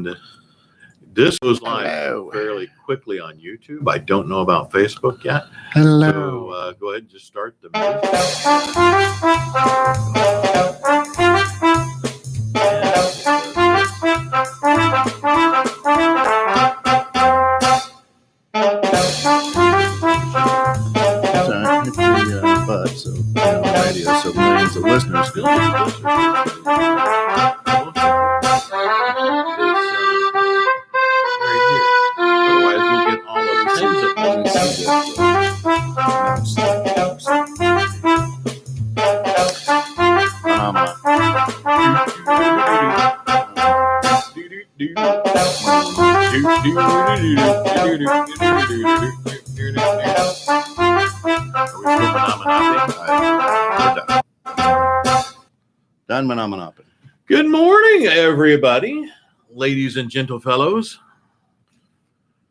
And this was live fairly quickly on YouTube. I don't know about Facebook yet. Hello. So go ahead and just start the music. Radio, so millions of listeners can Otherwise, we'll get all of the things that Done Monopoly. Good morning, everybody, ladies and gentlefellows.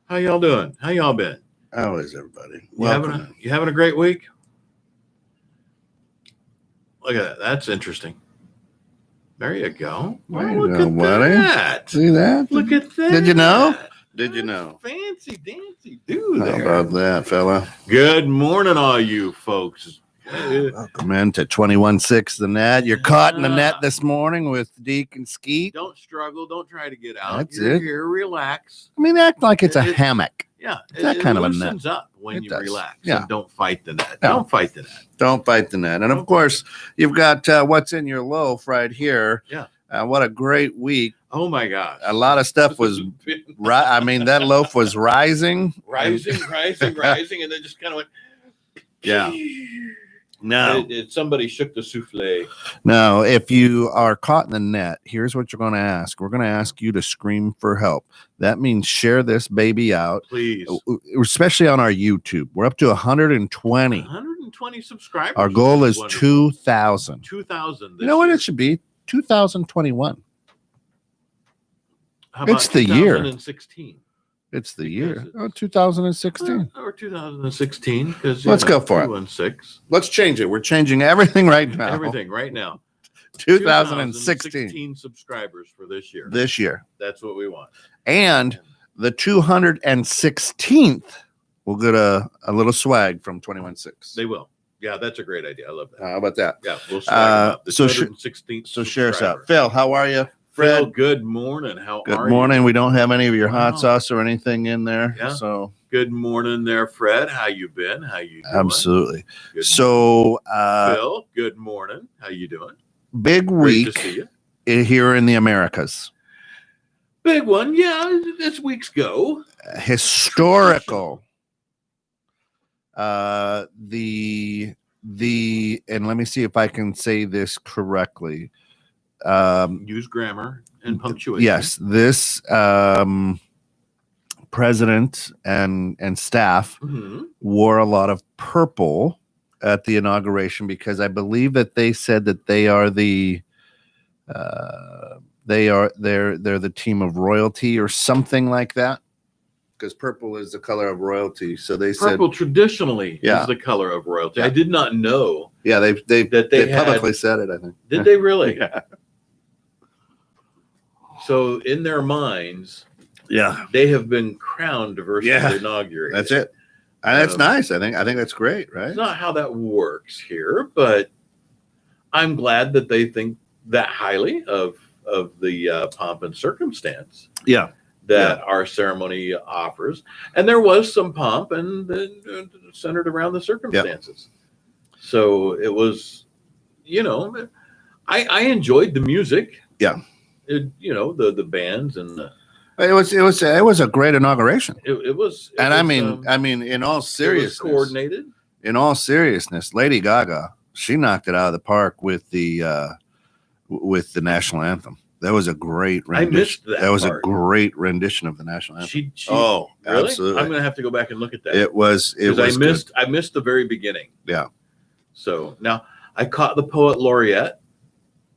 How y'all doing? How y'all been? How is everybody? You having a great week? Look at that. That's interesting. There you go. Look at that. See that? Look at that. Did you know? Did you know? Fancy dancy dude. How about that, fella? Good morning, all you folks. Welcome into 21-6 the net. You're caught in the net this morning with Deke and Skeet. Don't struggle. Don't try to get out. That's You're it. here. Relax. I mean, act like it's a hammock. Yeah. That kind of a net. Loosens up when you does. relax. Yeah. And don't fight the net. No. Don't fight the net. Don't fight the net. And of course, you've got what's in your loaf right here. Yeah. What a great week. Oh my gosh. A lot of stuff was right. I mean, that loaf was rising. rising, and then just kind of went. Yeah. No. Somebody shook the souffle. No, if you are caught in the net, here's what you're going to ask. We're going to ask you to scream for help. That means share this baby out. Please. Especially on our YouTube. We're up to 120. 120 subscribers. Our goal is 2,000. 2,000. You know what it should be? 2021. How about It's the year. 2016? It's the year. 2016. Or 2016. Because Let's go for it. 216. Let's change it. We're changing everything right now. Everything right now. 2016 subscribers for this year. This year. That's what we want. And the 216th will get a little swag from 21-6. They will. Yeah, that's a great idea. I love that. How about that? Yeah, we'll swag them up. The so 216th So share us subscriber. out. Phil, how are you? Phil, Fred, good morning. How good are morning. you? We don't have any of your hot Wow. sauce or anything in there. Yeah. So Good morning there, Fred. How you been? How you doing? absolutely. Good So morning. Phil, good morning. How you doing? big Great week to see you. here in the Americas. Big one. Yeah, as weeks go. Historical. The and let me see if I can say this correctly. Use grammar and punctuation. Yes, this president and staff Mhm. wore a lot of purple at the inauguration because I believe that they said that they are they're the team of royalty or something like that. Because purple is the color of royalty, so they Purple traditionally Yeah. is the color of royalty. Yeah. I did not know. said, they That they had- publicly said it. I think. Did they really? Yeah. So in their minds, Yeah, they have been crowned diversity Yeah. inaugurated. that's it. And that's nice. I think that's great, right? It's not how that works here, but I'm glad that they think that highly of the pomp and circumstance Yeah. that our ceremony offers. And there was some pomp and centered around the circumstances. So it was, I enjoyed the music. Yeah. The bands and It was a great inauguration. it was. And I mean, in all it was seriousness, coordinated. in all seriousness, Lady Gaga, she knocked it out of the park with the national anthem. That was a great rendition. I missed that. That was part. a great rendition of the national anthem. She Oh, really? absolutely. I'm gonna have to go back and look at that. It was Because good. I missed the very beginning. Yeah. So now I caught the poet laureate.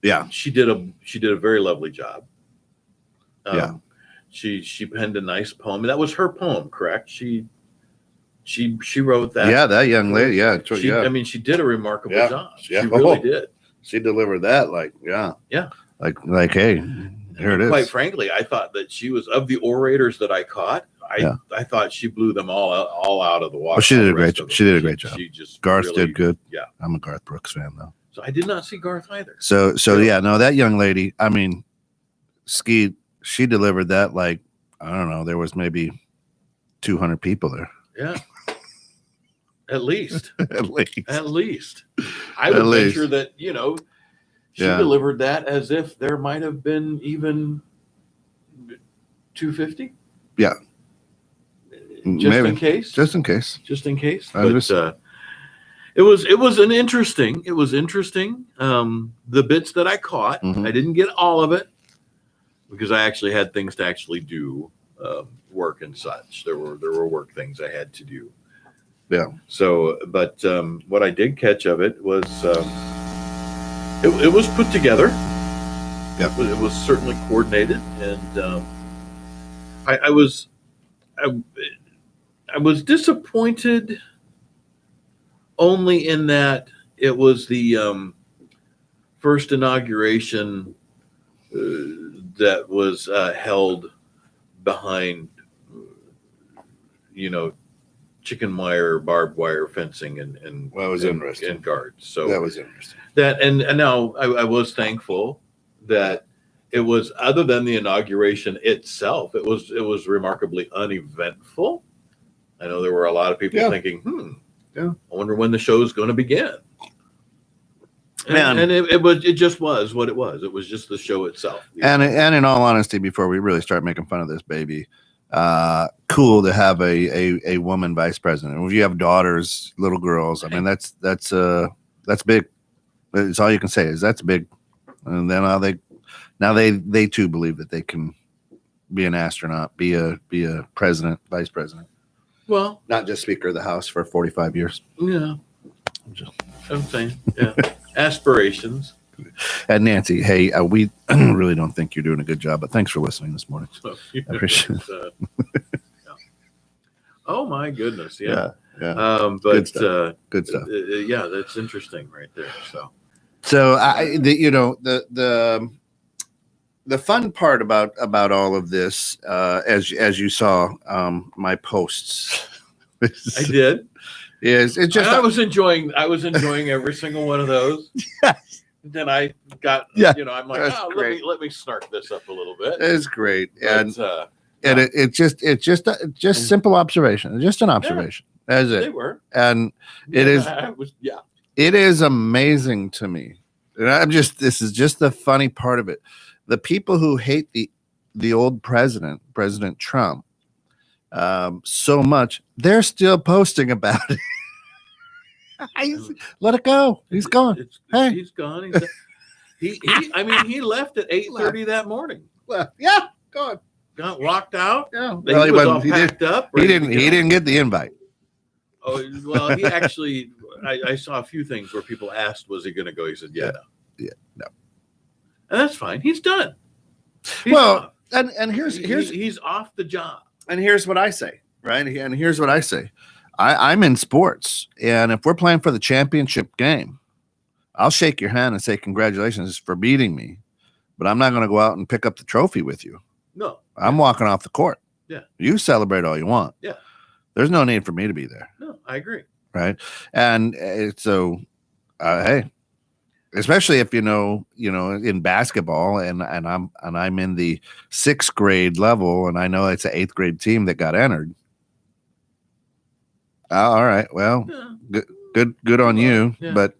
Yeah. She did a very lovely job. Yeah. She penned a nice poem. And that was her poem, correct? She wrote that. Yeah, that young lady. Yeah. I mean, she did a remarkable Yeah. job. Yeah. She really did. She delivered that like. Yeah. Like, hey, Here it is. Quite frankly, I thought that she was, of the orators that I caught, I thought she blew them all out of the water. Well, she did a great job. She did a great job. She just Garth did good. Yeah. I'm a Garth Brooks fan, though. So I did not see Garth either. So yeah, no, that young lady, I mean, she delivered that like, I don't know, there was maybe 200 people there. Yeah. At least. At least. I would venture that, she delivered that as if there might have been even 250. Yeah. Maybe. In case. Just in case. But it was interesting. The bits that I caught, I didn't get all of it because I actually had things to actually do, work and such. There were work things I had to do. Yeah. So, but what I did catch of it was it was put together. Yeah. It was certainly coordinated, and I was disappointed only in that it was the first inauguration that was held behind, chicken wire, barbed wire fencing, and well, it was interesting. And guards. So that was interesting. And now I was thankful that it was, other than the inauguration itself, it was remarkably uneventful. I know there were a lot of people thinking, I wonder when the show is going to begin. And it just was what it was. It was just the show itself. And in all honesty, before we really start making fun of this baby, cool to have a woman vice president. If you have daughters, little girls, I mean that's big. It's all you can say is that's big. And then now they too believe that they can be an astronaut, be a president, vice president. Well, not just Speaker of the House for 45 years. Yeah, I'm saying, yeah, aspirations. And Nancy, hey, we really don't think you're doing a good job, but thanks for listening this morning. I appreciate it. Oh my goodness, yeah. But good stuff. Yeah, that's interesting right there. So the fun part about all of this, as you saw, my posts. I did. Is it just? I was enjoying every single one of those. Yes. Then I got, I'm like, let me snark this up a little bit. It's great, it's just simple observation, just an observation. That's it. They were, and it is. It is amazing to me, and this is just the funny part of it. The people who hate the old President Trump, so much, they're still posting about it. Let it go. He's gone. He's gone. He left at 8:30 that morning. Well, yeah, gone. Got walked out. Yeah. Well, he was all packed up. He didn't get the invite. Oh well, he actually. I saw a few things where people asked, "Was he going to go?" He said, "Yeah, no." And that's fine. He's done. He's off. and he's off the job. And here's what I say, right? And here's what I say. I'm in sports, and if we're playing for the championship game, I'll shake your hand and say congratulations for beating me, but I'm not going to go out and pick up the trophy with you. No. I'm walking off the court. Yeah. You celebrate all you want. Yeah. There's no need for me to be there. No, I agree. Right. And so, hey, especially if in basketball and I'm in the 6th grade level and I know it's an 8th grade team that got entered. All right. Well, good on you, but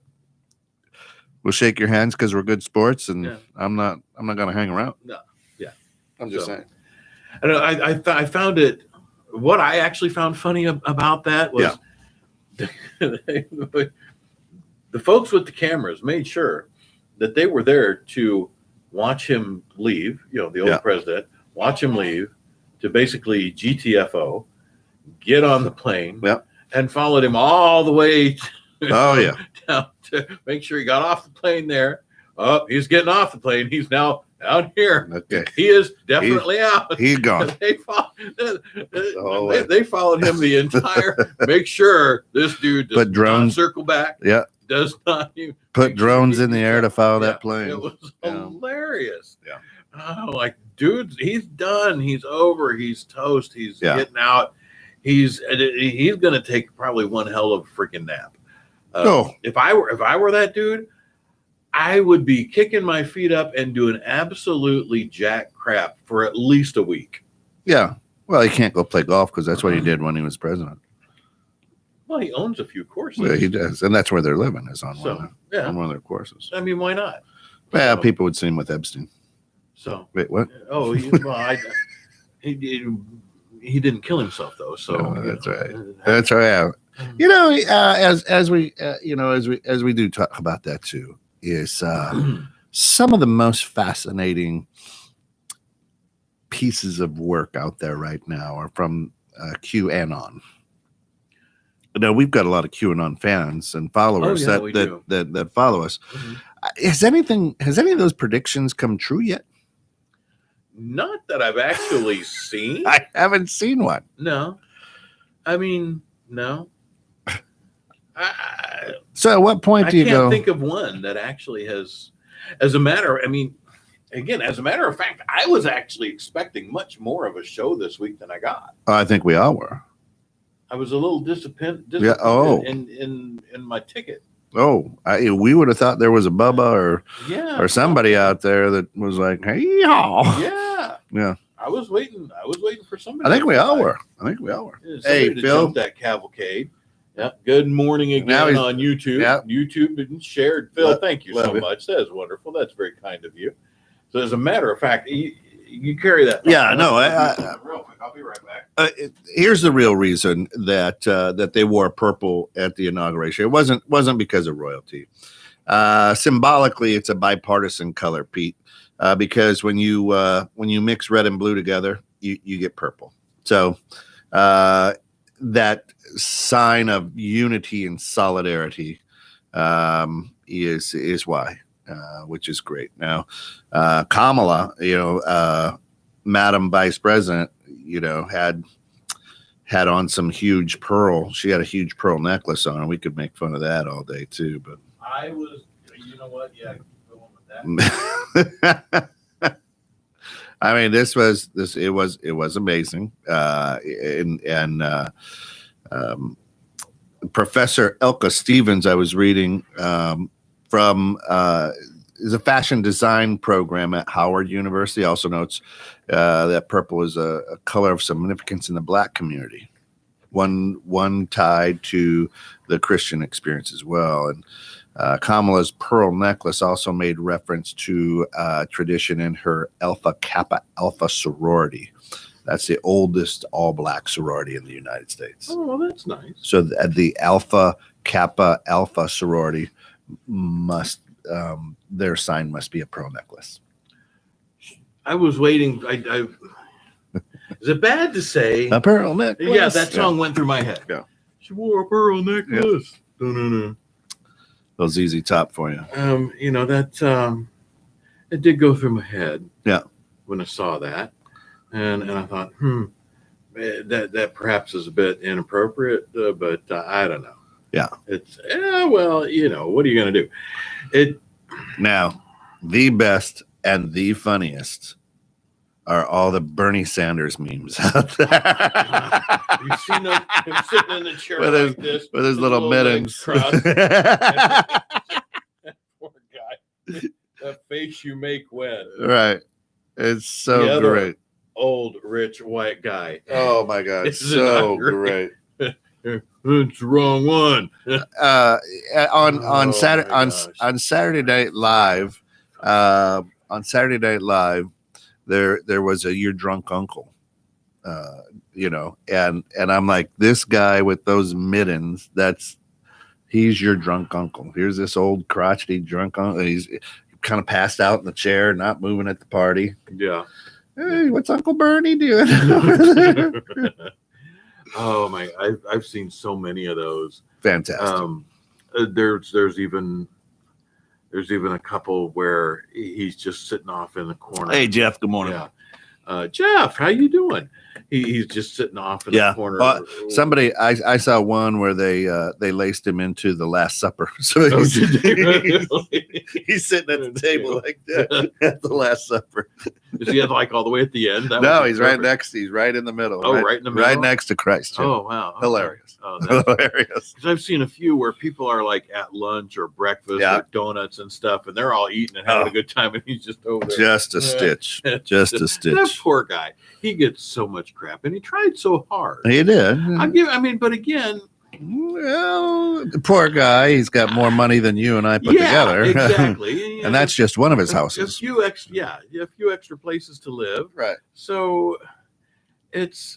we'll shake your hands because we're good sports, and I'm not going to hang around. No. Yeah. I'm just saying. I found it. What I actually found funny about that was the folks with the cameras made sure that they were there to watch him leave. The old president, watch him leave to basically GTFO, get on the plane. Yep. And followed him all the way down to make sure he got off the plane there. Oh, he's getting off the plane. He's now out here. Okay. He is definitely out. He's gone. They followed him the entire, make sure this dude does not circle back. Yeah. Does not even put drones in the air to follow that plane. It was hilarious. Yeah. Like, dude, he's done. He's over. He's toast. He's getting out. He's gonna take probably one hell of a freaking nap. If I were that dude, I would be kicking my feet up and doing absolutely jack crap for at least a week. Yeah. Well, he can't go play golf because that's what he did when he was president. Well, he owns a few courses. Yeah, he does, and that's where they're living is on one of their courses. I mean, why not? Well, people would see him with Epstein. So wait, what? Oh, he didn't kill himself though. So that's right. That's right. You know, as we do talk about that too, is some of the most fascinating pieces of work out there right now are from QAnon. Now we've got a lot of QAnon fans and followers that follow us. Has any of those predictions come true yet? Not that I've actually seen. I haven't seen one. No, I mean, no. So at what point do you go? I can't think of one that actually has. As a matter of fact, I was actually expecting much more of a show this week than I got. I think we all were. I was a little disappointed in my ticket. We would have thought there was a Bubba or somebody out there that was like, hey, y'all. Yeah. I was waiting for somebody. I think we all were. Hey, Phil, that cavalcade. Yeah. Good morning again on YouTube. Yeah. YouTube and shared. Phil, thank you so much. That is wonderful. That's very kind of you. So as a matter of fact, you carry that. Yeah, no. Real quick, I'll be right back. Here's the real reason that they wore purple at the inauguration. It wasn't because of royalty. Symbolically, it's a bipartisan color, Pete, because when you mix red and blue together, you get purple. So that sign of unity and solidarity is why. Which is great. Now, Kamala, Madam Vice President, had on some huge pearl. She had a huge pearl necklace on, and we could make fun of that all day too. But I was, you know what? Yeah, go on with that. I mean, it was amazing, and Professor Elka Stevens, I was reading. From is a fashion design program at Howard University. Also notes that purple is a color of significance in the Black community, one tied to the Christian experience as well. And Kamala's pearl necklace also made reference to tradition in her Alpha Kappa Alpha sorority. That's the oldest all-Black sorority in the United States. Oh, well, that's nice. So the Alpha Kappa Alpha sorority must their sign must be a pearl necklace. I was waiting. I is it bad to say a pearl necklace? Yeah, that song went through my head. Yeah, she wore a pearl necklace. Yeah. No. Little ZZ Top for you. That it did go through my head. Yeah, when I saw that, and I thought, that perhaps is a bit inappropriate, but I don't know. Yeah. It's what are you going to do? Now, the best and the funniest are all the Bernie Sanders memes out there. You've seen him sitting in the chair with his little mittens. Poor guy. That face you make when. Right. It's so great. Old rich white guy. Oh my God. So great. It's the wrong one. On Saturday Night Live, there was a "You're Drunk Uncle," and I'm like, this guy with those mittens, he's your drunk uncle. Here's this old crotchety drunk uncle. He's kind of passed out in the chair, not moving at the party. Yeah. Hey, what's Uncle Bernie doing over there? Oh my! I've seen so many of those. Fantastic. There's even a couple where he's just sitting off in the corner. Hey Jeff, good morning. Yeah. Jeff, how you doing? He's just sitting off in the corner. Somebody, I saw one where they laced him into the Last Supper. So he's sitting at the table like that at the Last Supper. Is he like all the way at the end? No, he's right next. He's right in the middle. Oh, right in the middle, right next to Christ. Too. Oh, wow, okay. Hilarious! Oh, hilarious. Because I've seen a few where people are like at lunch or breakfast or donuts and stuff, and they're all eting and having a good time, and he's just over there. Just a stitch. Just a stitch. That poor guy. He gets so much crap, and he tried so hard. He did. But again, well, the poor guy. He's got more money than you and I put together. Exactly. And that's just one of his houses. A few extra places to live. Right. So it's.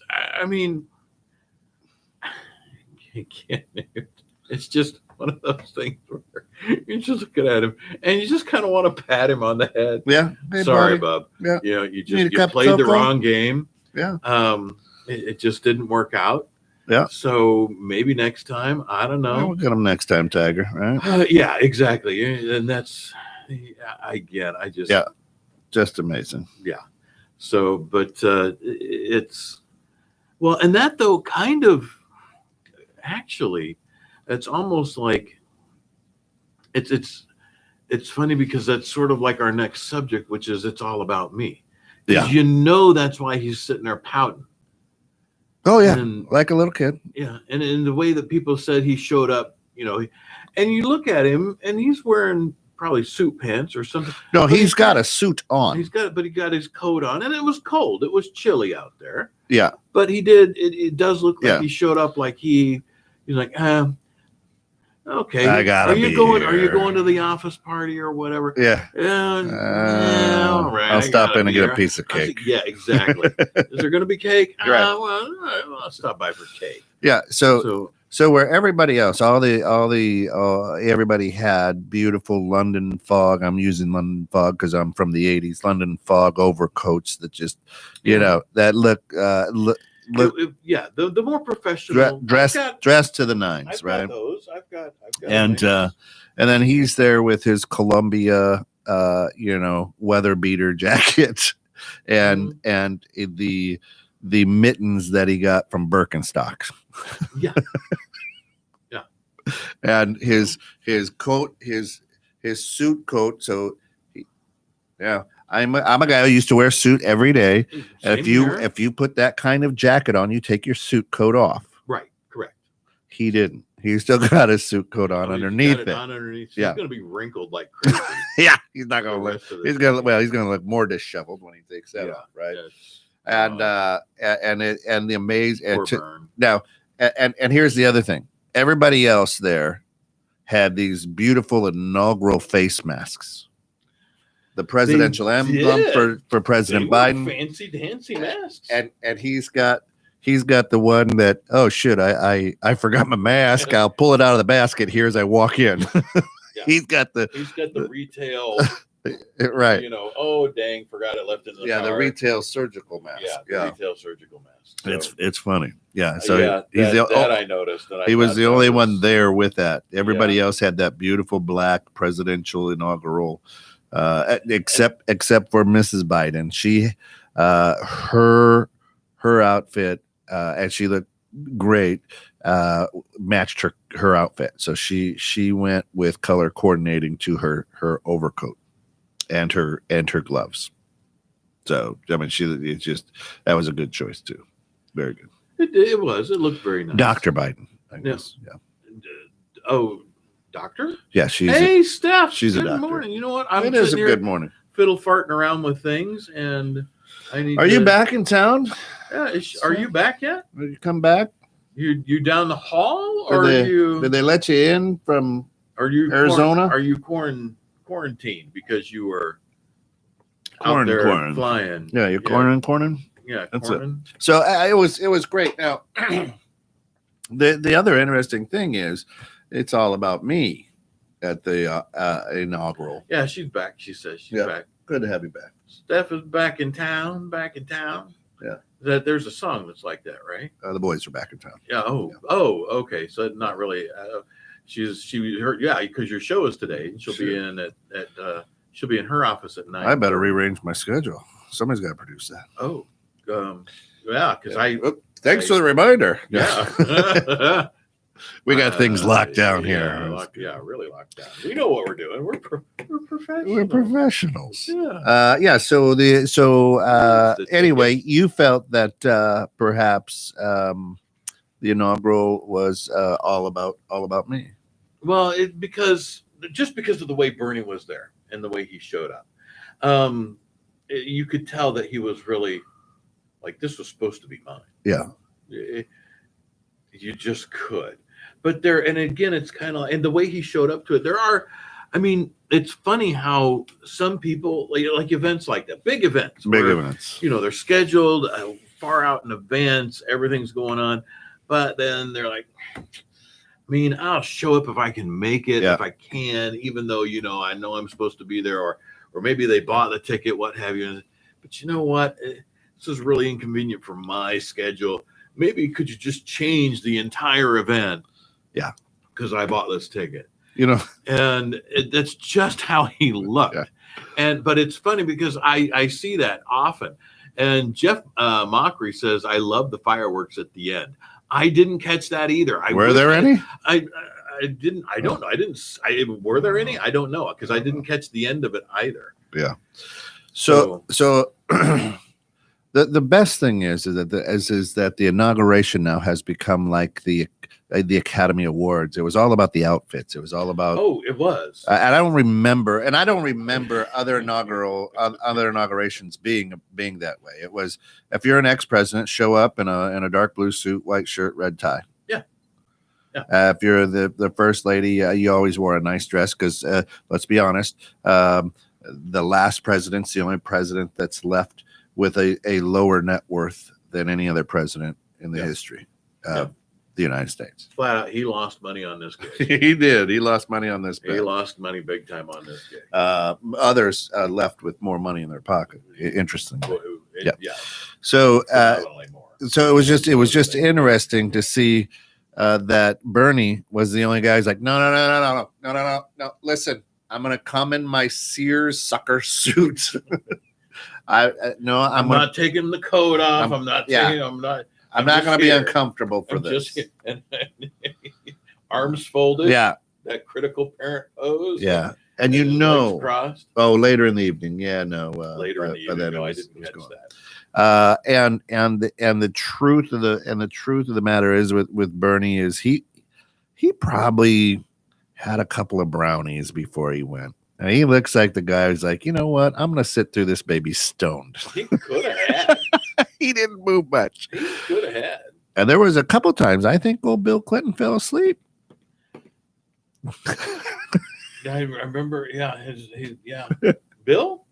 It's just one of those things where you're just looking at him and you just kind of want to pat him on the head. Yeah. Hey, sorry, bub. Yeah. You played the wrong game. Yeah. It just didn't work out. Yeah. So maybe next time, I don't know. We'll get him next time, Tiger. Right. Yeah, exactly. And that's, just amazing. Yeah. So, but it's, well, and that though kind of, actually, it's almost like it's funny because that's sort of like our next subject, which is it's all about me. Yeah. That's why he's sitting there pouting. Oh yeah, like a little kid. Yeah, and in the way that people said he showed up, and you look at him and he's wearing probably suit pants or something. No, he's got a suit on. He got his coat on, and it was cold. It was chilly out there. Yeah, but he did. It does look like he showed up like he's like, okay. Are you going to the office party or whatever? Yeah. All right. I'll stop in and get a piece of cake. Yeah, exactly. Is there going to be cake? Right. Well, I'll stop by for cake. Yeah. So where everybody else, everybody had beautiful London fog. I'm using London fog because I'm from the 80s. London fog overcoats that just, that look. The more professional dress to the nines, I've right? Got those. I've got and then he's there with his Columbia weather beater jacket and the mittens that he got from Birkenstocks. Yeah. And his coat, his suit coat. So I'm a guy who used to wear a suit every day. And if you put that kind of jacket on, you take your suit coat off. Right, correct. He didn't. He still got his suit coat on underneath it. Underneath. So he's going to be wrinkled like crazy. Yeah, he's not going to look. He's going to look more disheveled when he takes that off, right? Yes. And the amazing now, and here's the other thing. Everybody else there had these beautiful inaugural face masks. The presidential emblem for President Biden. Fancy dancy masks. And he's got the one that, oh shit, I forgot my mask. I'll pull it out of the basket here as I walk in. Yeah. He's got the retail right. Oh dang, forgot it left in the car. The retail surgical mask. Yeah, retail surgical mask. So, it's funny. Yeah. So I noticed. He was the only one there with that. Everybody else had that beautiful black presidential inaugural. Except for Mrs. Biden. She her outfit and she looked great, matched her outfit. So she went with color coordinating to her overcoat and her gloves. So that was a good choice too. Very good. It was. It looked very nice. Dr. Biden, I guess. Yeah. Doctor? Yeah, Steph. She's good a doctor. Morning. You know what? It is a good morning. Fiddle farting around with things, and I need. Are you back in town? Yeah. Are you back yet? Will you come back? You down the hall, or did they let you in from? Are you Arizona? Are you quarantined because you were out there flying? Yeah, you're quarantining. Yeah, that's it. So it was great. Now, the other interesting thing is. It's all about me at the inaugural. Yeah, she's back. She says she's back. Good to have you back. Steph is back in town. Yeah. There's a song that's like that, right? The boys are back in town. Yeah. Oh, okay. So not really. Because your show is today, and she'll be in she'll be in her office at 9. I better rearrange my schedule. Somebody's got to produce that. Oh, yeah, because Thanks for the reminder. Yeah. We got things locked down yeah, here. really locked down. We know what we're doing. We're professionals. We're professionals. Yeah. So anyway, you felt that perhaps the inaugural was all about me. Well, because of the way Bernie was there and the way he showed up, you could tell that he was really like, this was supposed to be mine. Yeah. You just could. But and again, it's kind of, and the way he showed up to it, it's funny how some people like events like that, big events, they're scheduled far out in advance, everything's going on, but then they're like, I'll show up if I can make it, if I can, even though, I know I'm supposed to be there, or maybe they bought the ticket, what have you. But you know what? This is really inconvenient for my schedule. Maybe could you just change the entire event? Yeah. Because I bought this ticket. And that's just how he looked. Yeah. But it's funny because I see that often. And Jeff Mockery says, I love the fireworks at the end. I didn't catch that either. Were there any? I didn't. I don't know. Were there any? I don't know because I didn't catch the end of it either. Yeah. So the best thing is that the inauguration now has become like the Academy Awards. It was all about the outfits. It was all about. Oh, it was. I don't remember other inaugurations being that way. It was, if you're an ex-president, show up in a dark blue suit, white shirt, red tie. Yeah. If you're the first lady, you always wore a nice dress because let's be honest, the last president's the only president that's left with a lower net worth than any other president in the history of the United States. Flat out, he lost money on this gig. He did. He lost money on this gig. He lost money big time on this gig. Others left with more money in their pocket. Interestingly. Yeah. So it was just interesting to see that Bernie was the only guy who's like, no. Listen, I'm gonna come in my Sears sucker suit. I'm not taking the coat off. I'm not going to be uncomfortable for this. Arms folded. Yeah. That critical parent pose. Yeah. And crossed. Oh, later in the evening. Yeah, no. Later in the evening. No, I didn't catch that. And the truth of the matter is with Bernie is he probably had a couple of brownies before he went. And he looks like the guy who's like, you know what? I'm going to sit through this baby stoned. He could have had. He didn't move much. He could have had. And there was a couple times I think old Bill Clinton fell asleep. I remember, Bill? Yeah. Bill,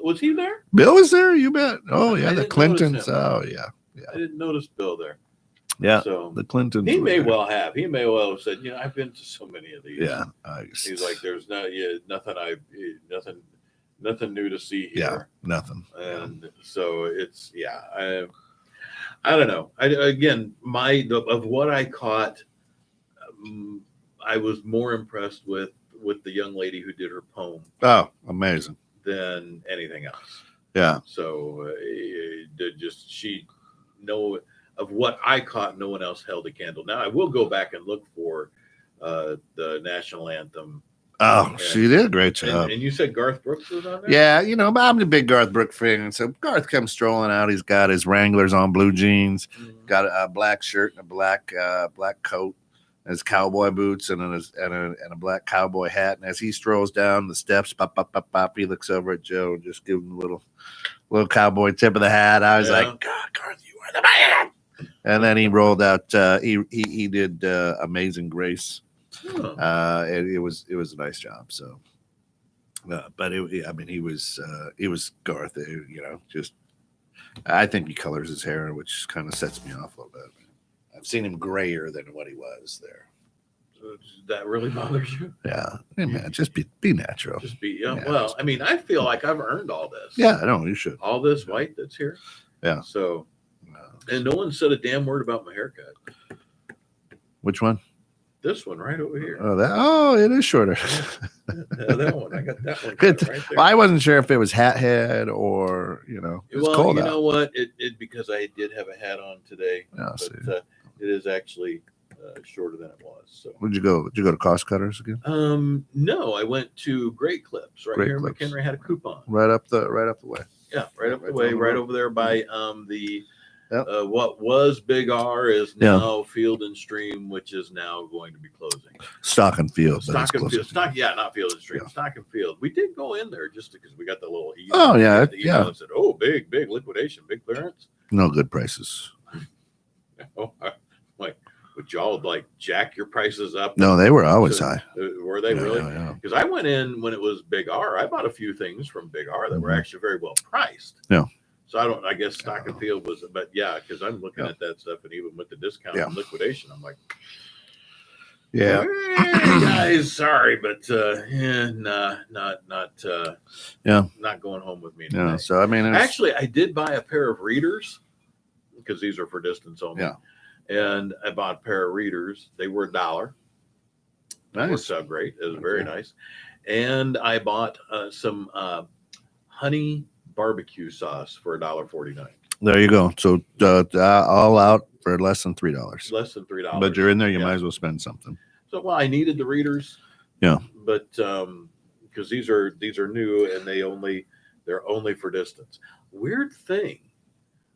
was he there? Bill was there, you bet. Oh, yeah, the Clintons. Oh, yeah. I didn't notice Bill there. Yeah, so the Clintons. He may well have said, I've been to so many of these. Yeah, he's like, there's nothing new to see here. Yeah, nothing. And so it's I don't know. Of what I caught, I was more impressed with the young lady who did her poem. Oh, amazing! Than anything else. Yeah. So of what I caught, no one else held a candle. Now I will go back and look for the national anthem. Oh, she did a great job. And you said Garth Brooks was on there? Yeah, I'm a big Garth Brooks fan. And so Garth comes strolling out. He's got his Wranglers on, blue jeans, got a black shirt and a black coat, and his cowboy boots and a black cowboy hat. And as he strolls down the steps, pop, pop, pop, pop, he looks over at Joe and just gives him a little cowboy tip of the hat. I was like, God, Garth, you are the man. And then he rolled out. He did Amazing Grace. It was a nice job. So, but he was Garth. Just I think he colors his hair, which kind of sets me off a little bit. I've seen him grayer than what he was there. So that really bothers you? Yeah, hey man, just be natural. Just be well. I feel like I've earned all this. Yeah, I know you should. All this white that's here. Yeah. So. And no one said a damn word about my haircut. Which one? this one right over here. Oh, it is shorter. That one. I got that one Good. right there. Well, I wasn't sure if it was hat head or it's cold you out. know what? It because I did have a hat on today, but it is actually shorter than it was. So Would you go? Did you go to Cost Cutters again? No, I went to Great Clips right Great here. Clips. McHenry had a coupon. Right up the way. Yeah, right up the way, right over there by the Yep. what was Big R is now Field and Stream, which is now going to be closing. Stock and Field. Stock and Field. Not Field and Stream. Yeah. Stock and Field. We did go in there just because we got the little email. Oh yeah, yeah. That said, "Oh, big liquidation, big clearance." No good prices. Oh, like, would y'all like jack your prices up? No, they were always high. Were they really? Yeah. Because I went in when it was Big R. I bought a few things from Big R that were actually very well priced. Yeah. So I guess Stock and Field was, but yeah, because I'm looking at that stuff, and even with the discount and liquidation, I'm like, yeah, guys, sorry, but not going home with me today. Yeah. So I mean, actually, I did buy a pair of readers because these are for distance only. Yeah. And I bought a pair of readers. They were $1. Nice. Works out great. It was very nice. And I bought some honey barbecue sauce for $1.49. There you go. So all out for less than $3. Less than $3. But you're in there, you might as well spend something. So I needed the readers. Yeah. But because these are new and they're only for distance. Weird thing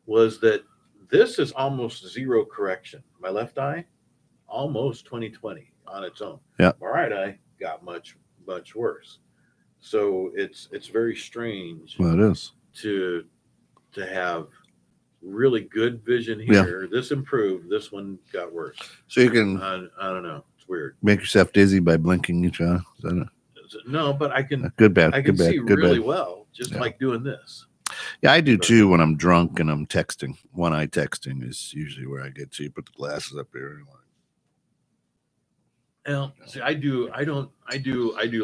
was that this is almost zero correction. My left eye, almost 20/20 on its own. Yeah. My right eye got much worse. So it's very strange. Well, it is to have really good vision here. Yeah. This improved. This one got worse. So you can I don't know. It's weird. Make yourself dizzy by blinking each eye. No, but I can. I can see really well, just like doing this. Yeah, I do too when I'm drunk and I'm texting. One eye texting is usually where I get to. You put the glasses up here. Well, see, I do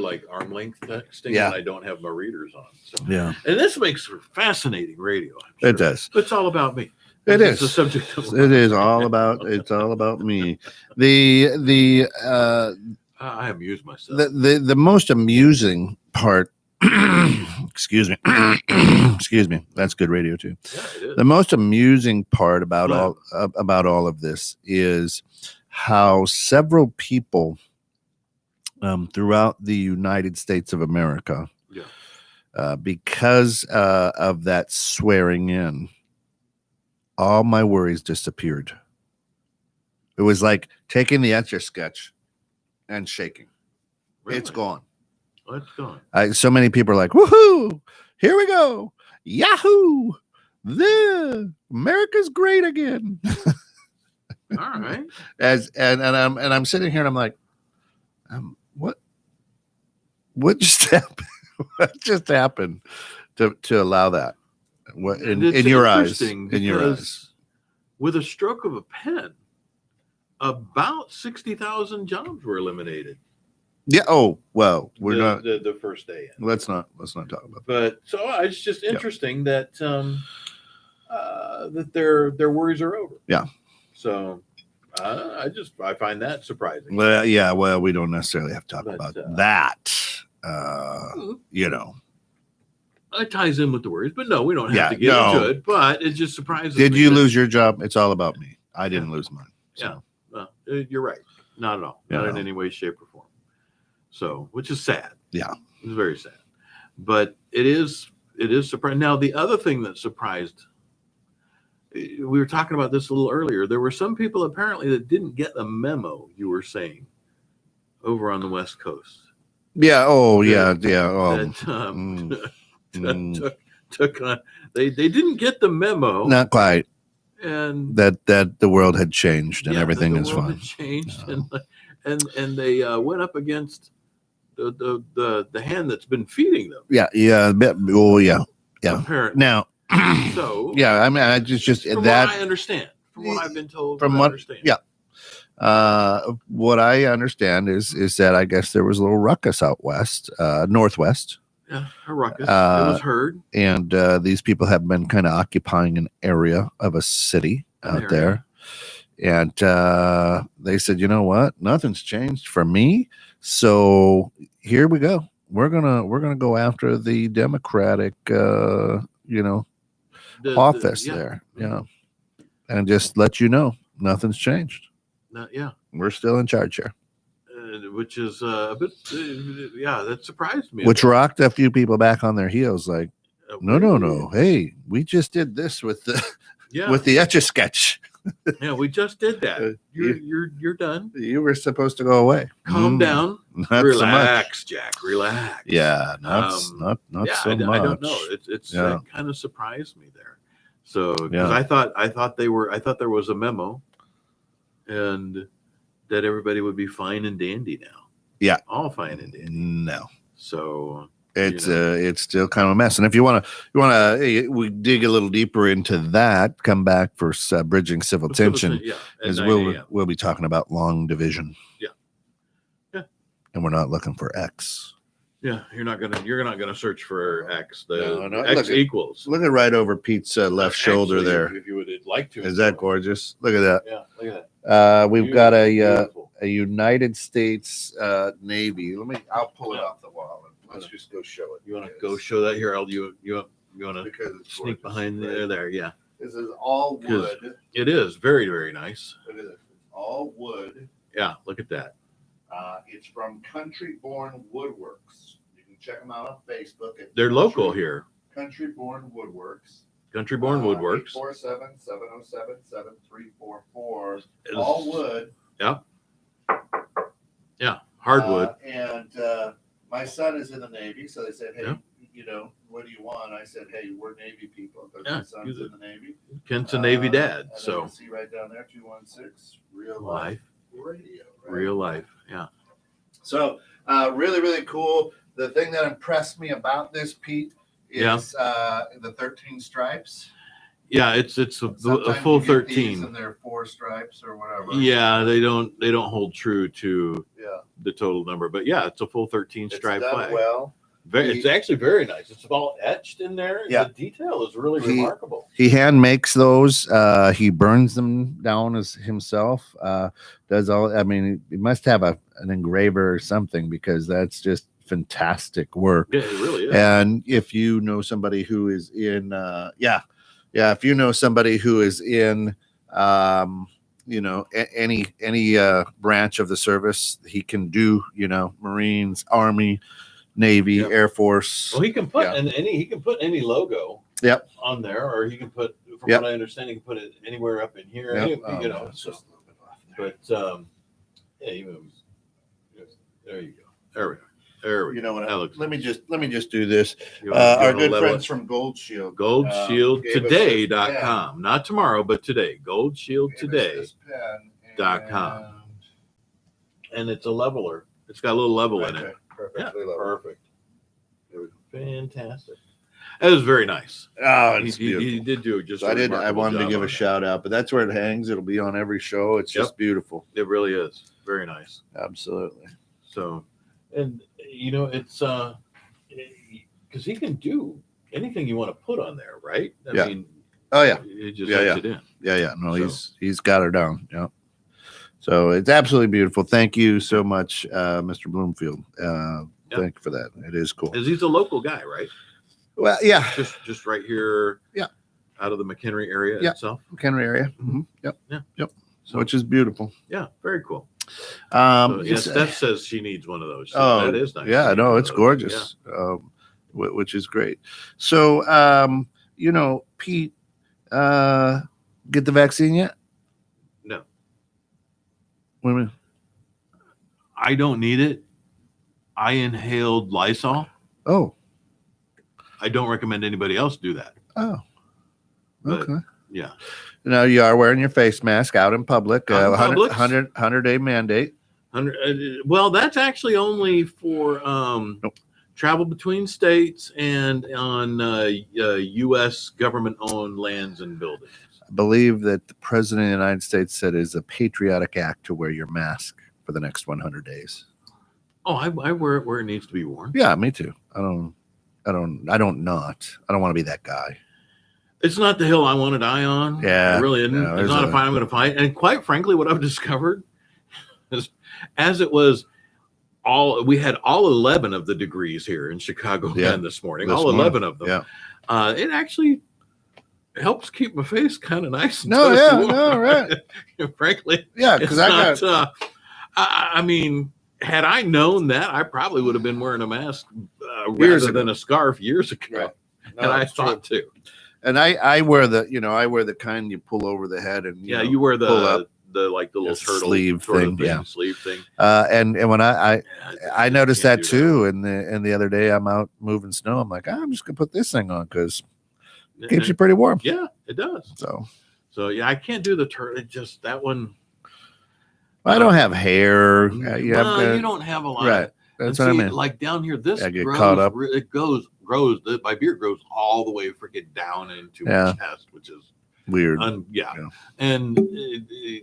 like arm length texting, and I don't have my readers on. So yeah, and this makes for fascinating radio. I'm sure. It does. It's all about me. It's the subject. It is all about. It's all about me. I amuse myself. The most amusing part. Excuse me. Excuse me. That's good radio too. Yeah, it is. The most amusing part about all of this is how several people throughout the United States of America, because of that swearing in, all my worries disappeared. It was like taking the Etch-a-Sketch and shaking. Really? It's gone. It's gone. So many people are like, woohoo, here we go. Yahoo. America's great again. All right. And I'm sitting here and I'm like, what just happened? What just happened to allow that? What in your eyes? In your eyes. With a stroke of a pen, about 60,000 jobs were eliminated. Yeah. Oh well, we're not the first day. Let's not talk about that. But so it's just interesting that that their worries are over. Yeah. So I find that surprising. Well, yeah. Well, we don't necessarily have to talk about that. It ties in with the worries, but no, we don't have to get into it. But it just surprises me. Did you lose your job? It's all about me. I didn't lose mine. So. Yeah. You're right. Not at all. Not in any way, shape, or form. So, which is sad. Yeah. It's very sad. But it is surprising. Now, the other thing that surprised, we were talking about this a little earlier. There were some people apparently that didn't get the memo you were saying over on the West Coast. Yeah. Oh, yeah. Yeah. Took on. They didn't get the memo. Not quite. And that the world had changed and everything is fine. Changed and they went up against the hand that's been feeding them. Yeah. Oh, yeah. Apparently. Now. So. Yeah. I mean, I just from that. What I understand. From what I've been told. From what? Yeah. What I understand is that I guess there was a little ruckus out west, northwest. Yeah, a ruckus. It was heard. And these people have been kind of occupying an area of a city out there. And they said, you know what? Nothing's changed for me. So here we go. We're gonna go after the Democratic, office Yeah. there. And just let you know, nothing's changed. Yeah. We're still in charge here. Which is a bit, that surprised me. Which rocked a few people back on their heels. Like, no. Hey, we just did this with the with the Etch-a-Sketch. Yeah, we just did that. You're done. You were supposed to go away. Calm down. Not relax, so much. Jack. Relax. Yeah, not so much. I don't know. It's that kind of surprised me there. So because I thought there was a memo, and that everybody would be fine and dandy now. Yeah, all fine and dandy. No. So it's still kind of a mess. And if you want to, we dig a little deeper into that. Come back for bridging civil tension. As we'll be talking about long division. Yeah. And we're not looking for X. Yeah, you're not gonna search for X. No, X equals. Look at right over Pete's left shoulder there. If you would like to. Is that gorgeous? Look at that. Yeah, look at that. We've got a United States Navy. I'll pull it off the wall. Let's just go show it. You want to go show that here? You want to sneak behind there? Yeah. This is all wood. It is very, very nice. Look at this. All wood. Yeah, look at that. It's from Country Born Woodworks. You can check them out on Facebook. They're local here. Country Born Woodworks. Country Born Woodworks. 847-707-3344. All wood. Yeah. Yeah, hardwood. And my son is in the Navy, so they said, hey, what do you want? I said, hey, we're Navy people because my son's in the Navy. Kent's a Navy dad. So see right down there, 216, Real Life Radio. Right? Real life, yeah. So really, really cool. The thing that impressed me about this, Pete, is the 13 stripes. Yeah, it's a full 13. And they're 4 stripes or whatever. Yeah, they don't hold true to the total number, but yeah, it's a full 13 stripe flag. Well, it's actually very nice. It's all etched in there. Yeah, the detail is really remarkable. He hand makes those. He burns them down as himself. Does all. I mean, he must have an engraver or something because that's just fantastic work. Yeah, it really is. And if you know somebody who is in, if you know somebody who is in, any branch of the service, he can do, Marines, Army, Navy, Air Force. Well, he can put he can put any logo on there, or he can put, from what I understand, he can put it anywhere up in here. There you go. There you go. There we go. There we go. Let me just do this. Our good friends from Gold Shield. GoldShieldToday.com. Not tomorrow, but today. GoldShieldToday.com. And it's a leveler. It's got a little level in it. Perfect. Fantastic. That was very nice. Oh, it's beautiful. He did do it. I wanted to give a shout out, but that's where it hangs. It'll be on every show. It's just beautiful. It really is. Very nice. Absolutely. So, and it's because he can do anything you want to put on there, right? I mean, it just puts it in. No, he's got her down. Yeah. So it's absolutely beautiful. Thank you so much, Mr. Bloomfield. Thank you for that. It is cool. Because he's a local guy, right? Well, yeah. Just right here. Yeah. Out of the McHenry area itself. McHenry area. Mm-hmm. Yep. So, which is beautiful. Yeah. Very cool. Steph says she needs one of those. So that is nice. Yeah. No, it's gorgeous. Yeah. Which is great. So, Pete, get the vaccine yet? No. What do you mean? I don't need it. I inhaled Lysol. Oh. I don't recommend anybody else do that. Oh. Okay. Yeah. Now you are wearing your face mask out in public. 100-day mandate. Well, that's actually only for travel between states and on U.S. government-owned lands and buildings. I believe that the President of the United States said it is a patriotic act to wear your mask for the next 100 days. Oh, I wear it where it needs to be worn. Yeah, me too. I don't want to be that guy. It's not the hill I want to die on. Yeah, It really isn't. no, It's not a fight I'm going to fight. And quite frankly, what I've discovered is, as it was we had all 11 of the degrees here in Chicago this morning, all 11 of them. Yeah. It actually helps keep my face kind of nice. And right. Frankly, yeah, because I mean, had I known that, I probably would have been wearing a mask rather than a scarf years ago. Right. No, and I thought to. And I wear the kind you pull over the head and you wear the little turtle sleeve thing, sleeve thing. And when I noticed that too, and the other day I'm out moving snow, I'm like, I'm just gonna put this thing on because it keeps you pretty warm. Yeah, it does. So yeah, I can't do the turtle. Just that one. I don't have hair. You don't have a lot. Right. That's what I mean. Like down here, this get caught up. It grows. My beard grows all the way freaking down into my chest, which is weird. And the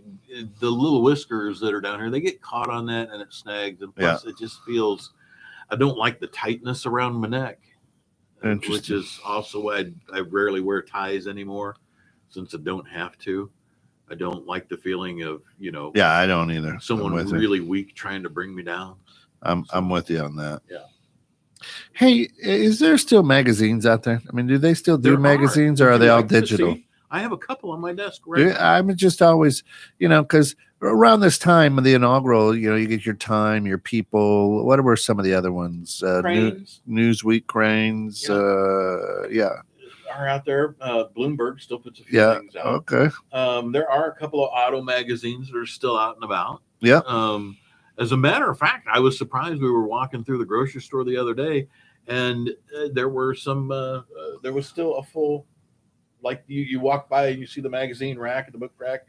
little whiskers that are down here, they get caught on that, and it snags. And plus, it just feels. I don't like the tightness around my neck, which is also why I rarely wear ties anymore, since I don't have to. I don't like the feeling of Yeah, I don't either. Someone really weak trying to bring me down. I'm with you on that. Yeah. Hey, is there still magazines out there? I mean, do they still do magazines, or are they all digital? I have a couple on my desk I'm just always, because around this time of the inaugural, you get your Time, your People. What were some of the other ones? Newsweek, Cranes. Are out there. Bloomberg still puts a few things out. Okay. There are a couple of auto magazines that are still out and about. Yeah. As a matter of fact, I was surprised. We were walking through the grocery store the other day, and there were some. There was still a full, like you walk by and you see the magazine rack and the book rack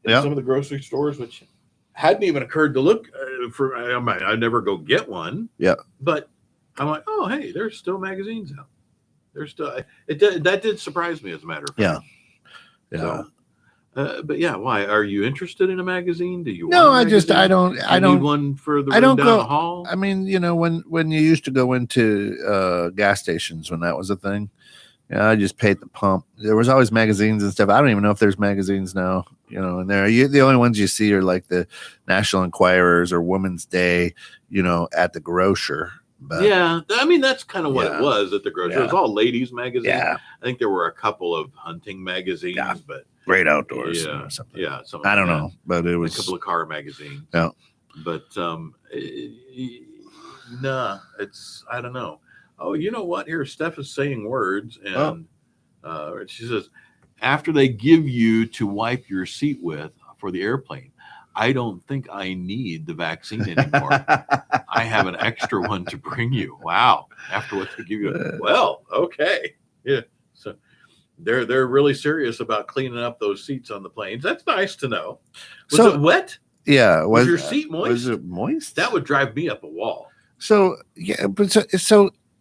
in some of the grocery stores, which hadn't even occurred to look for. I never go get one. Yeah. But I'm like, oh hey, there's still magazines out. There's still that did surprise me, as a matter of fact. Yeah. So, but yeah, why are you interested in a magazine? Do you? No, I don't. Need one for the room down the hall. I mean, when you used to go into gas stations, when that was a thing, I just paid the pump. There was always magazines and stuff. I don't even know if there's magazines now. And the only ones you see are like the National Enquirers or Women's Day. At the grocer. But, I mean, that's kind of what it was at the grocery. It was all ladies magazines. Yeah. I think there were a couple of hunting magazines, but Great Outdoors or something. Yeah, something I don't know, but it was a couple of car magazines. Yeah. But I don't know. Oh, you know what? Here, Steph is saying words, and she says, after they give you to wipe your seat with for the airplane, I don't think I need the vaccine anymore. I have an extra one to bring you. Wow. After what they give you. Well, okay. Yeah. So they're really serious about cleaning up those seats on the planes. That's nice to know. Was it wet? Yeah. Was your seat moist? Was it moist? That would drive me up a wall. So, yeah, but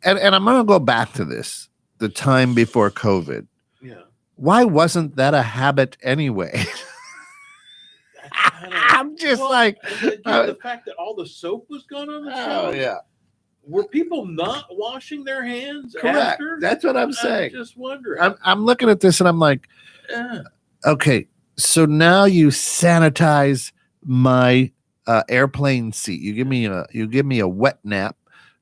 and I'm going to go back to this, the time before COVID. Yeah. Why wasn't that a habit anyway? I'm just the fact that all the soap was gone on the shelf. Oh yeah. Were people not washing their hands Correct. after? That's what I'm saying. I'm just wondering. I'm looking at this and I'm like, okay, so now you sanitize my airplane seat. You give me a wet nap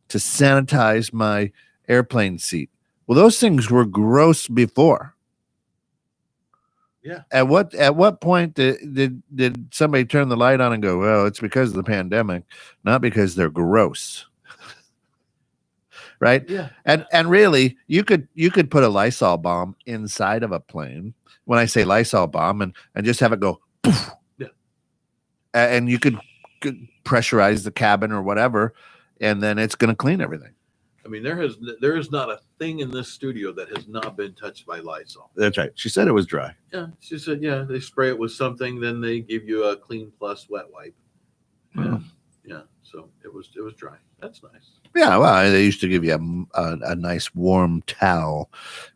to sanitize my airplane seat. Well, those things were gross before. Yeah. At what point did somebody turn the light on and go, well, it's because of the pandemic, not because they're gross. Right? Yeah. And really, you could put a Lysol bomb inside of a plane. When I say Lysol bomb, and just have it go poof. Yeah. And you could pressurize the cabin or whatever, and then it's going to clean everything. I mean, there is not a thing in this studio that has not been touched by Lysol. That's right. She said it was dry. Yeah, she said, they spray it with something, then they give you a Clean Plus wet wipe. Yeah, so it was dry. That's nice. Yeah, well, they used to give you a nice warm towel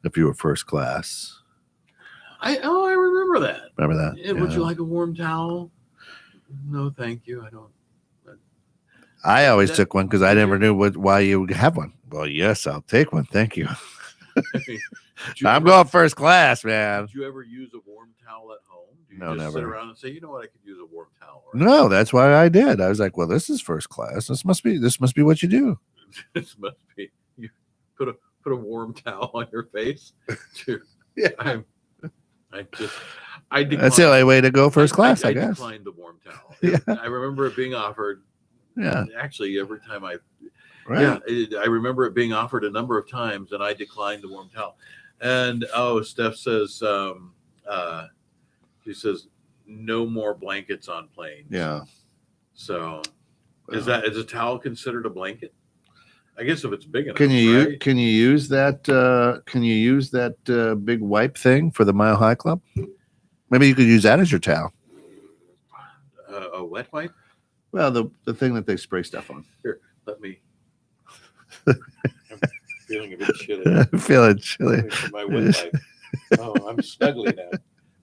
if you were first class. I remember that. Remember that? Yeah. Would you like a warm towel? No, thank you. I don't. I always took one because I never knew why you would have one. Well, yes, I'll take one. Thank you. I'm going first class, man. Did you ever use a warm towel at home? Do you No, just never. sit around and say, you know what, I could use a warm towel? Right? No, that's why I did. I was like, well, this is first class. This must be what you do. This must be you put a warm towel on your face. Yeah. I declined. That's the only way to go first class, I guess. I declined the warm towel. Yeah. I remember it being offered. Yeah. Actually, every time I remember it being offered a number of times, and I declined the warm towel. And Steph says, she says, no more blankets on planes. Yeah. So, is a towel considered a blanket? I guess if it's big enough. Can you use that? Can you use that big wipe thing for the Mile High Club? Maybe you could use that as your towel. A wet wipe? Well, the thing that they spray stuff on. Here, let me. I'm feeling a bit chilly. I'm feeling chilly. My wet wipe. Oh, I'm snuggly now.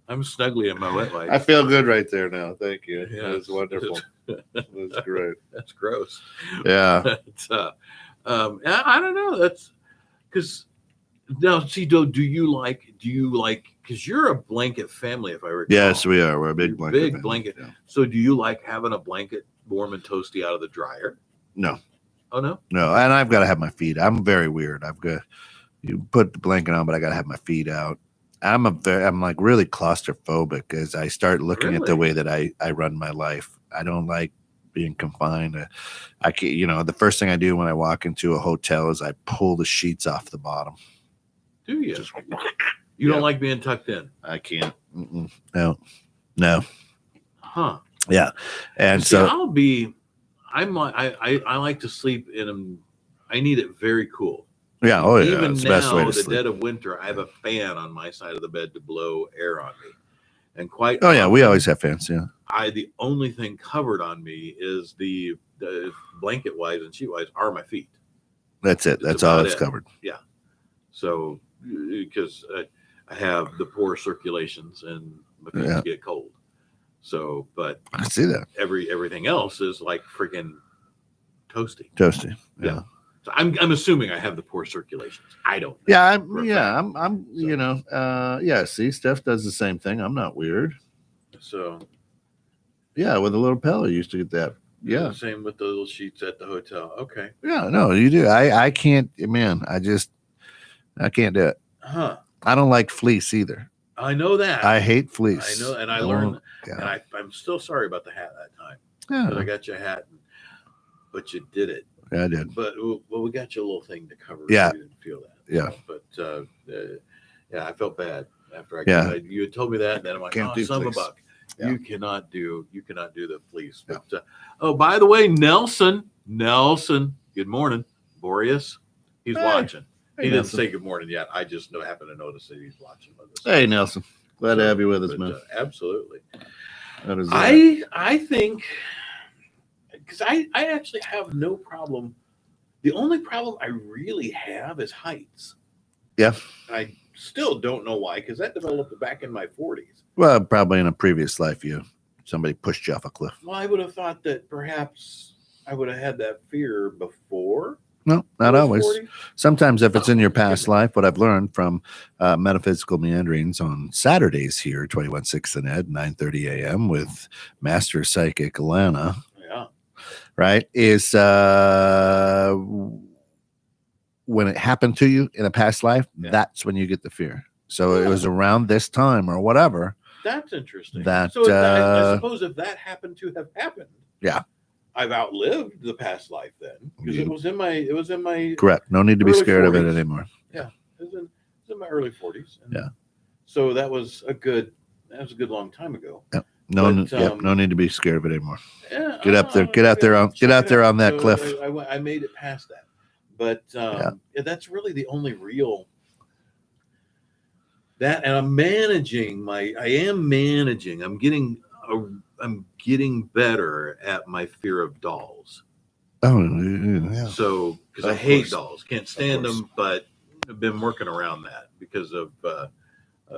I'm snuggly in my wet wipe. I feel good right there now. Thank you. Yeah, That's wonderful. That's great. That's gross. Yeah. I don't know. That's because now, see, do you like? Because you're a blanket family, if I recall. Yes, we are. We're a big blanket. Big blanket. Yeah. So, do you like having a blanket warm and toasty out of the dryer? No. Oh no. No, and I've got to have my feet. I'm very weird. You put the blanket on, but I got to have my feet out. I'm like really claustrophobic as I start looking at the way that I run my life. I don't like being confined. I can't, the first thing I do when I walk into a hotel is I pull the sheets off the bottom. Do you? You don't like being tucked in? I can't. No. Huh. Yeah. And see, I like to sleep in I need it very cool. Yeah. Oh yeah. Even it's now, the best way to the sleep. dead of winter, I have a fan on my side of the bed to blow air on me. And quite oh yeah, often, we always have fans. Yeah. The only thing covered on me is the blanket wise and sheet wise are my feet. That's it. That's all that's covered. Yeah. So because I have the poor circulations and my feet get cold. So, but I see that everything else is like freaking toasty. Yeah. So I'm assuming I have the poor circulations. I don't know. Yeah, I'm see, Steph does the same thing. I'm not weird. So yeah, with a little pillow, you used to get that. Yeah. Same with the little sheets at the hotel. Okay. Yeah, no, you do. I can't, man, I can't do it. Huh. I don't like fleece either. I know that. I hate fleece. I know, and I learned and I'm still sorry about the hat that time. Yeah. But I got you a hat, but you did it. Yeah, I did. But we got you a little thing to cover. Yeah. So you didn't feel that. Yeah. But I felt bad after you had told me that, and then I'm like, son of a buck. Yeah. You cannot do the fleece. Yeah. But by the way, Nelson, good morning. Boreas, he's watching. He didn't say good morning yet. I just happen to notice that he's watching with us. Hey, Nelson. Glad to have you with us, man. Absolutely. That is I think because I actually have no problem. The only problem I really have is heights. Yeah. I still don't know why, because that developed back in my 40s. Well, probably in a previous life, somebody pushed you off a cliff. Well, I would have thought that perhaps I would have had that fear before. No, not always. 40. Sometimes if it's in your past life, what I've learned from Metaphysical Meanderings on Saturdays here, 21/6 and Ed, 9:30 a.m. with Master Psychic Alana. Yeah. Right? Is when it happened to you in a past life, that's when you get the fear. So it was around this time or whatever. That's interesting. So I suppose if that happened to have happened. Yeah. I've outlived the past life then, because it was in my correct. No need to be scared 40s. Of it anymore. Yeah, it was in my early 40s. Yeah. So that was a good long time ago. Yep. No need to be scared of it anymore. Yeah, get out there on that cliff. I made it past that, but that's really the only real. That, and I'm managing. I'm getting better at my fear of dolls. Oh, yeah. So, because I hate dolls, can't stand them, but I've been working around that because of the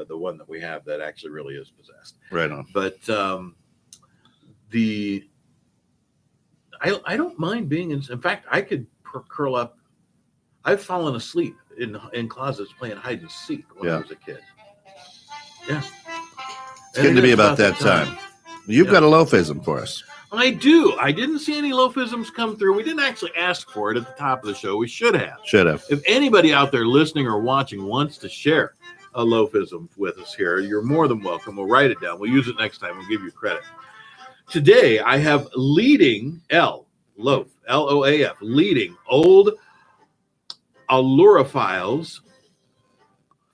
one that we have that actually really is possessed. Right on. But I don't mind being in fact, I could curl up. I've fallen asleep in closets playing hide and seek when I was a kid. Yeah. It's getting to be about that time. You've got a loafism for us. I do. I didn't see any loafisms come through. We didn't actually ask for it at the top of the show. We should have. Should have. If anybody out there listening or watching wants to share a loafism with us here, you're more than welcome. We'll write it down. We'll use it next time. We'll give you credit. Today, I have leading Loaf, L-O-A-F, leading old allurophiles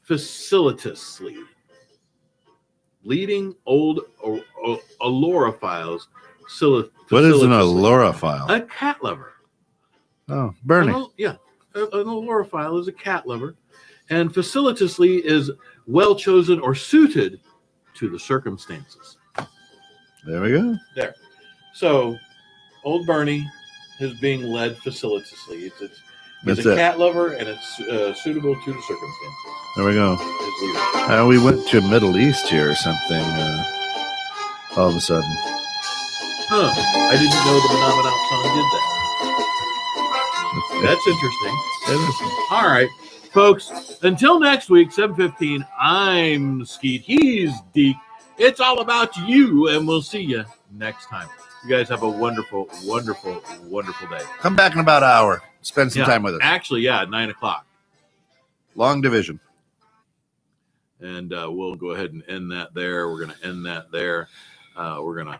facilitously. Leading old allurophiles. What is an allurophile? A cat lover. Oh, Bernie. An allurophile is a cat lover. And facilitously is well chosen or suited to the circumstances. There we go. There. So, old Bernie is being led facilitously. He's a cat lover, and it's suitable to the circumstances. There we go. We went to Middle East here or something all of a sudden. Huh. I didn't know the Phenomenon song did that. That's interesting. All right, folks. Until next week, 7:15, I'm Skeet. He's Deke. It's all about you, and we'll see you next time. You guys have a wonderful, wonderful, wonderful day. Come back in about an hour. Spend some time with us. Actually, 9 o'clock. Long division. And we'll go ahead and end that there. We're going to end that there. We're going to